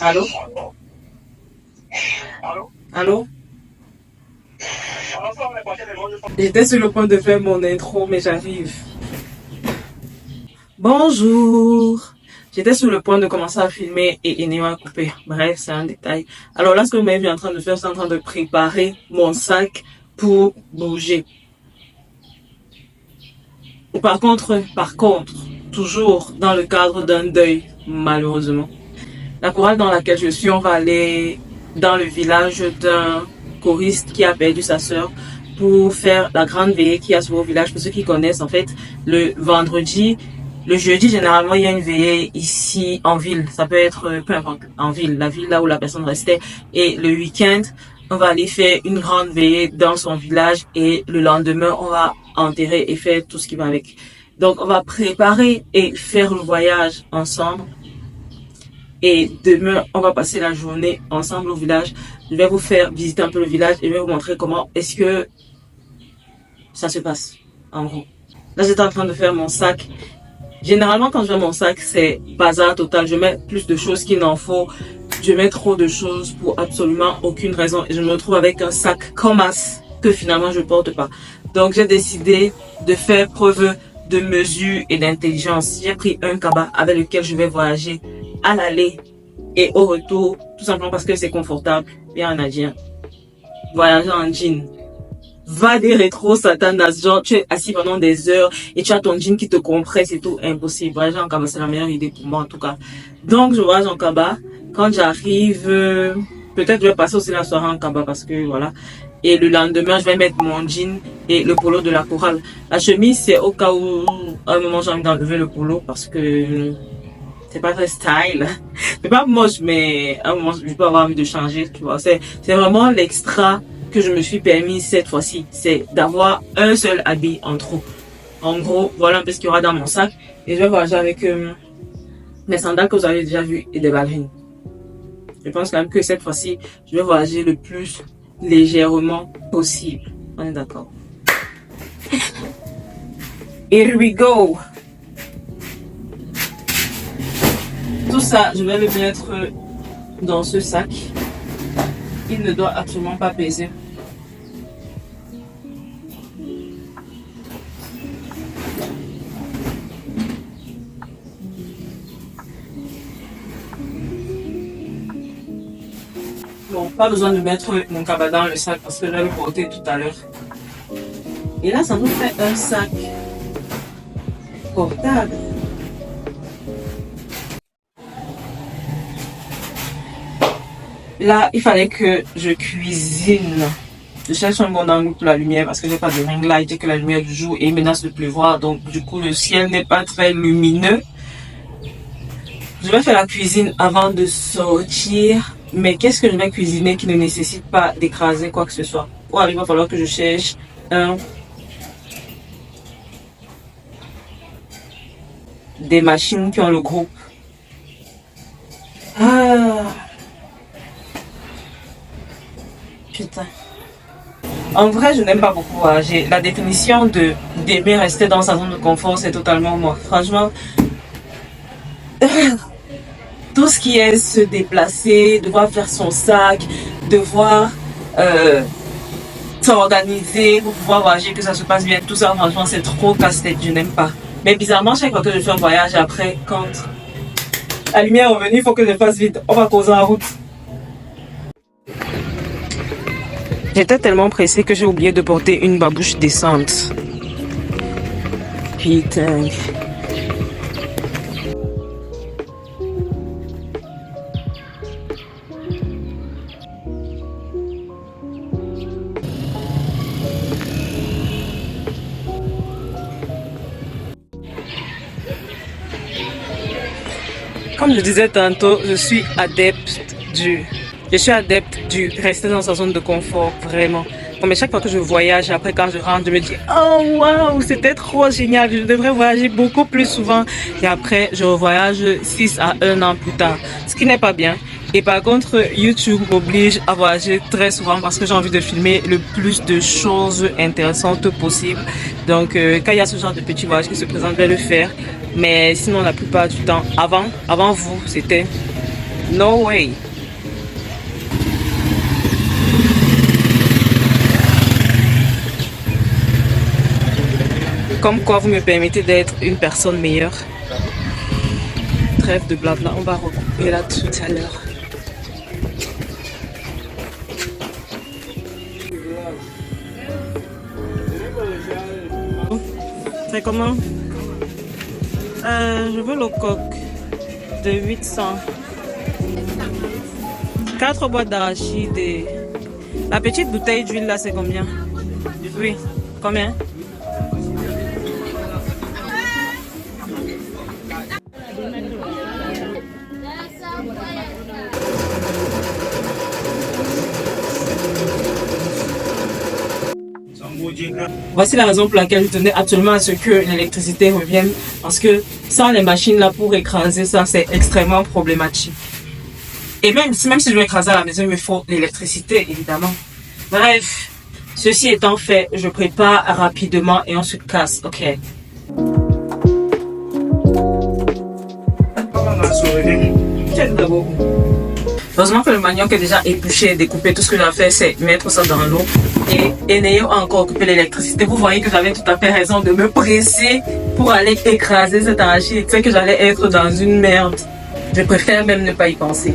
Allô? Allô? Allô? Alors, ça, on est parti de l'autre. J'étais sur le point de faire mon intro, mais j'arrive. Bonjour! J'étais sur le point de commencer à filmer et Eneo a coupé. Bref, c'est un détail. Alors là, ce que vous m'avez vu en train de faire, c'est en train de préparer mon sac pour bouger. Par contre, toujours dans le cadre d'un deuil, malheureusement. La chorale dans laquelle je suis, on va aller dans le village d'un choriste qui a perdu sa sœur pour faire la grande veillée qu'il y a sur au village. Pour ceux qui connaissent, en fait, le vendredi, le jeudi, généralement, il y a une veillée ici en ville. Ça peut être, peu importe, en ville, la ville là où la personne restait. Et le week-end, on va aller faire une grande veillée dans son village et le lendemain, on va enterrer et faire tout ce qui va avec. Donc, on va préparer et faire le voyage ensemble. Et demain, on va passer la journée ensemble au village. Je vais vous faire visiter un peu le village et je vais vous montrer comment est-ce que ça se passe, en gros. Là, j'étais en train de faire mon sac. Généralement, quand je fais mon sac, c'est bazar total. Je mets plus de choses qu'il n'en faut. Je mets trop de choses pour absolument aucune raison. Et je me retrouve avec un sac comme as que finalement je porte pas. Donc, j'ai décidé de faire preuve de mesure et d'intelligence. J'ai pris un cabas avec lequel je vais voyager à l'aller et au retour, tout simplement parce que c'est confortable. Bien en indien. Voyager en jean. Va des rétro satanas, genre tu es assis pendant des heures et tu as ton jean qui te compresse et tout, impossible. Voyager en cabas, c'est la meilleure idée pour moi en tout cas. Donc je voyage en cabas. Quand j'arrive, peut-être je vais passer aussi la soirée en cabas parce que voilà. Et le lendemain, je vais mettre mon jean et le polo de la chorale. La chemise, c'est au cas où à un moment j'ai envie d'enlever le polo parce que c'est pas très style. C'est pas moche, mais à un moment, je peux avoir envie de changer, tu vois. C'est vraiment l'extra que je me suis permis cette fois-ci. C'est d'avoir un seul habit en trop. En gros, voilà un peu ce qu'il y aura dans mon sac. Et je vais voyager avec mes sandales que vous avez déjà vues et des ballerines. Je pense quand même que cette fois-ci, je vais voyager le plus légèrement possible. On est d'accord. Here we go! Tout ça, je vais le mettre dans ce sac. Il ne doit absolument pas peser. Bon, pas besoin de mettre mon cabas dans le sac parce que je vais le porter tout à l'heure. Et là, ça nous fait un sac portable. Là, il fallait que je cuisine. Je cherche un bon angle pour la lumière parce que j'ai pas de ring light et que la lumière du jour est menace de pleuvoir. Donc, du coup, le ciel n'est pas très lumineux. Je vais faire la cuisine avant de sortir. Mais qu'est-ce que je vais cuisiner qui ne nécessite pas d'écraser quoi que ce soit? Oh, il va falloir que je cherche des machines qui ont le groupe. Ah. Putain. En vrai, je n'aime pas beaucoup voyager. La définition d'aimer rester dans sa zone de confort, c'est totalement moi. Franchement, tout ce qui est se déplacer, devoir faire son sac, devoir s'organiser pour pouvoir voyager, que ça se passe bien, tout ça, franchement, c'est trop casse-tête, je n'aime pas. Mais bizarrement, chaque fois que je fais un voyage, après, quand la lumière est revenue, il faut que je fasse vite. On va causer en route. J'étais tellement pressée que j'ai oublié de porter une babouche décente. Putain. Comme je disais tantôt, je suis adepte du rester dans sa zone de confort, vraiment. Mais chaque fois que je voyage, après quand je rentre, je me dis oh waouh, c'était trop génial, je devrais voyager beaucoup plus souvent. Et après, je revoyage 6 à 1 an plus tard, ce qui n'est pas bien. Et par contre, YouTube m'oblige à voyager très souvent parce que j'ai envie de filmer le plus de choses intéressantes possible. Donc, quand il y a ce genre de petits voyages qui se présentent, je vais le faire. Mais sinon, la plupart du temps, avant vous, c'était No way. Comme quoi vous me permettez d'être une personne meilleure. Trêve de blabla, on va recouper là tout à l'heure. C'est comment? Je veux le coq de 800. 4 boîtes d'arachide et... La petite bouteille d'huile là c'est combien? Oui, combien? Voici la raison pour laquelle je tenais absolument à ce que l'électricité revienne, parce que sans les machines là pour écraser ça, c'est extrêmement problématique. Et même si je veux écraser à la maison, il me faut l'électricité évidemment. Bref, ceci étant fait, je prépare rapidement et on se casse, ok? Heureusement que le manioc est déjà épluché et découpé. Tout ce que j'ai fait, c'est mettre ça dans l'eau. Et n'ayant encore coupé l'électricité, vous voyez que j'avais tout à fait raison de me presser pour aller écraser cet arachide. C'est que j'allais être dans une merde. Je préfère même ne pas y penser.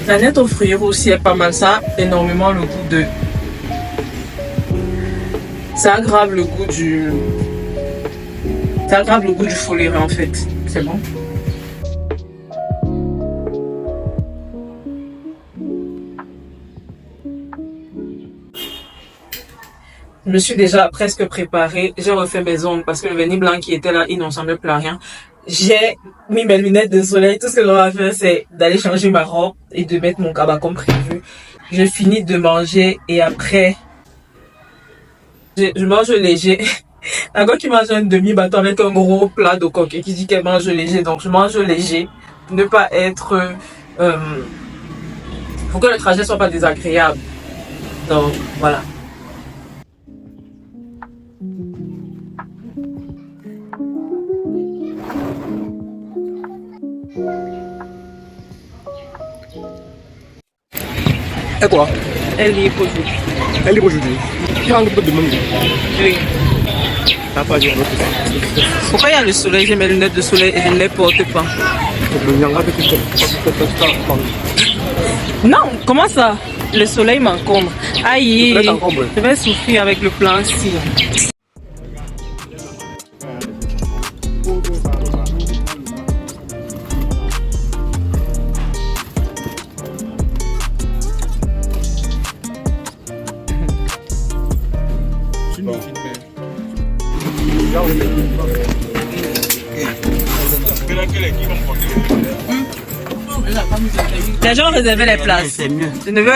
La nette aux fruits aussi est pas mal. Ça a énormément le goût de... Ça aggrave le goût du... Ça aggrave le goût du foléré en fait. C'est bon. Je me suis déjà presque préparée. J'ai refait mes ongles parce que le vernis blanc qui était là, il n'en semblait plus à rien. J'ai mis mes lunettes de soleil. Tout ce que j'aurai à faire, c'est d'aller changer ma robe et de mettre mon cabas comme prévu. Je finis de manger et après... Je mange léger. D'accord, qui mange un demi-bâton avec un gros plat de coq et qui dit qu'elle mange léger. Donc, je mange léger. Pour ne pas être... pour que le trajet soit pas désagréable. Donc, voilà. Et quoi? Elle est libre aujourd'hui. Elle est libre aujourd'hui. Tu as un peu de même. Oui. T'as pas dit un autre. Pourquoi il y a le soleil? J'ai mes lunettes de soleil et je ne les porte pas. Non, comment ça? Le soleil m'encombre. Aïe, je vais souffrir avec le plan ici. Les gens réservaient les places. Je ne veux...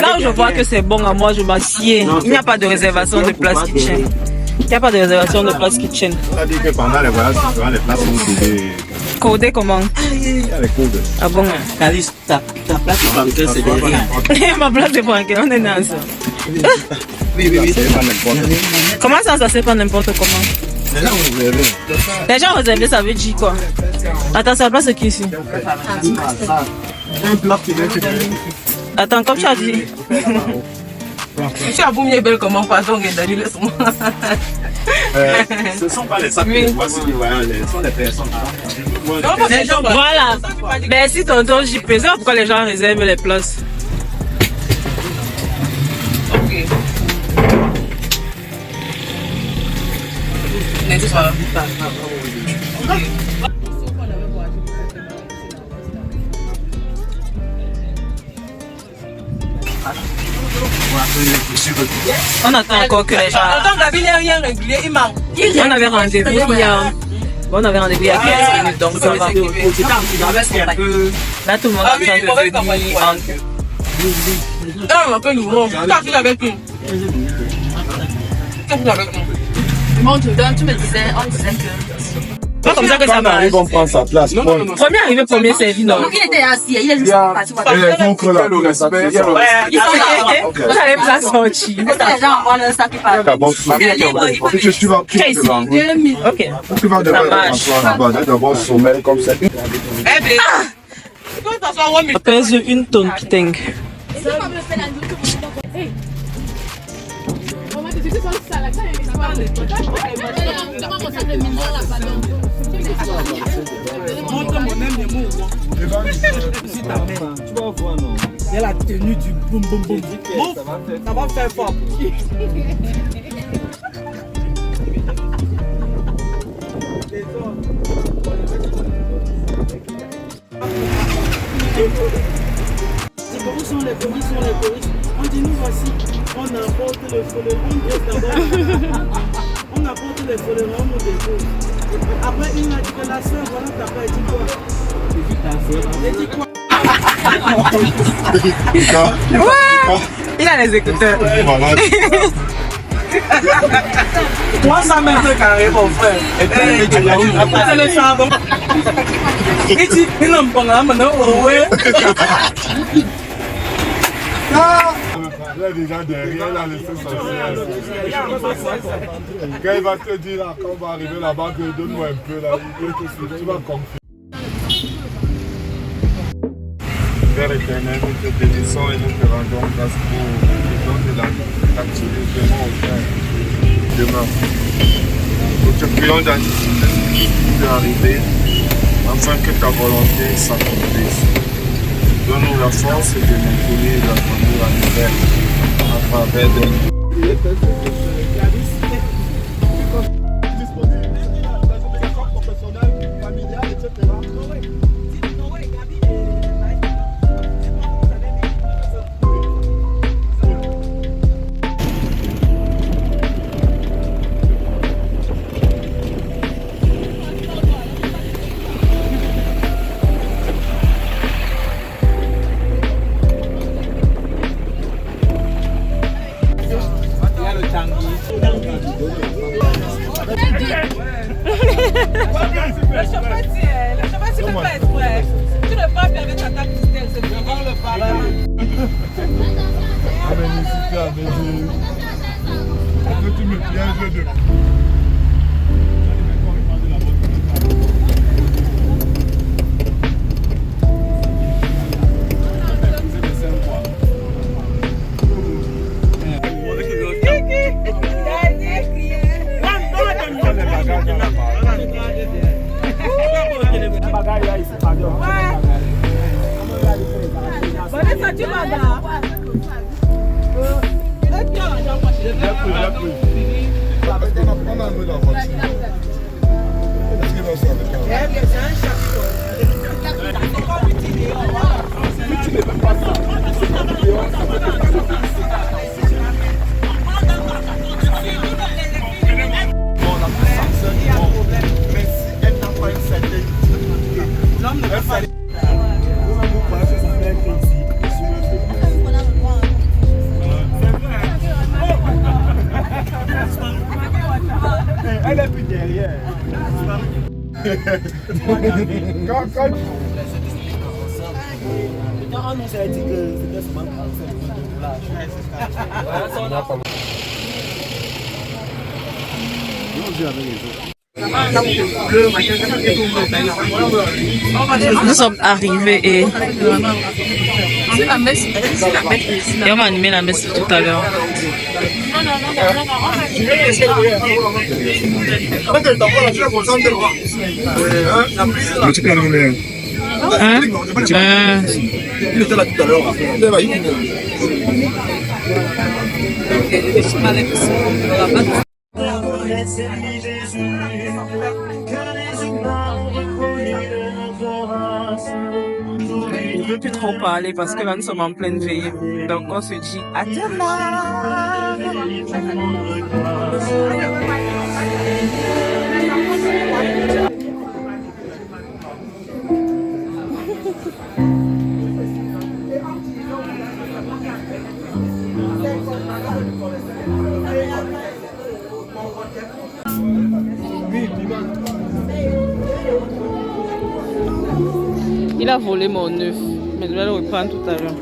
Là où je vois que c'est bon à moi, je m'assieds. Il n'y a pas de réservation de place kitchen. Il n'y a pas de réservation de place kitchen. Ça dit que pendant les voyages, les places sont codées. Codé comment? Avec code. Ah bon? Calice, ta place de banquet, c'est derrière. Ma place de banquet, on est dans ça. Oui. C'est pas n'importe. Comment ça c'est pas n'importe comment? Les gens ont réservé. Les gens réservés, ça veut dire quoi? Attends, c'est la place qui ici? Un plat qui vient. Attends, comme tu as dit. Je suis à vous mieux belle comment pardon, Dani, laisse-moi. Ce ne sont pas les sacs que voici, ce sont les personnes. Voilà. Merci tonton JP. C'est pourquoi les gens réservent les places. Ok. On attend encore que les gens... On avait rendez-vous il y a... On avait rendez-vous il y a 15 minutes, donc ça va. Là, tout le monde est en train de venir en queue. Bon, tu me disais que... Pas comme ça que ça marche. On prend sa place. Premier arrivé, premier servi, non. Il était assis, il est juste parti. Vous allez pas sortir. Les gens envoient leur sac et partent. Ok. Tu vas d'abord sommeil comme ça. Ça pèse 1 tonne, putain. Tu vas voir, non? Il y a la tenue du boum boum boum. Ça va faire fort. Où sont les choristes? On dit nous voici, on apporte le follet, on pose d'abord. On apporte les follets, on nous dépose. Après il m'a dit que la soeur, voilà, t'as pas dit quoi? J'ai dit quoi? Il a les écouteurs. Moi, ça m'est carré, mon frère. Après, c'est le charbon. Il dit, il n'en prend pas maintenant, ouais. Il est déjà derrière, il a laissé son siège. Quand il va te dire, là, quand on va arriver là-bas, donne-moi un peu, là, tu vas comprendre. Père éternel, nous te bénissons et nous te rendons grâce pour le don de la actuellement au Père. Demain, nous te prions d'anticiper de arriver afin que ta volonté s'accomplisse. Donne-nous la force de maintenir la famille à l'hiver à travers des... Le chauffeur, tu ne peux pas être prêt. Tu ne parles plus avec ta Christelle, c'est vraiment le parlement. Aménicité, aménicité. Est-ce que tu me pièges de... Elle est plus derrière. Quand on nous a dit que c'était seulement pour faire le Nous sommes arrivés et on va animer la messe tout à l'heure. Hein? il était là tout à l'heure. Je ne veux plus trop parler parce que là nous sommes en pleine veillée. Donc on se dit à demain. Il a volé mon œuf, mais je vais le reprendre tout à l'heure.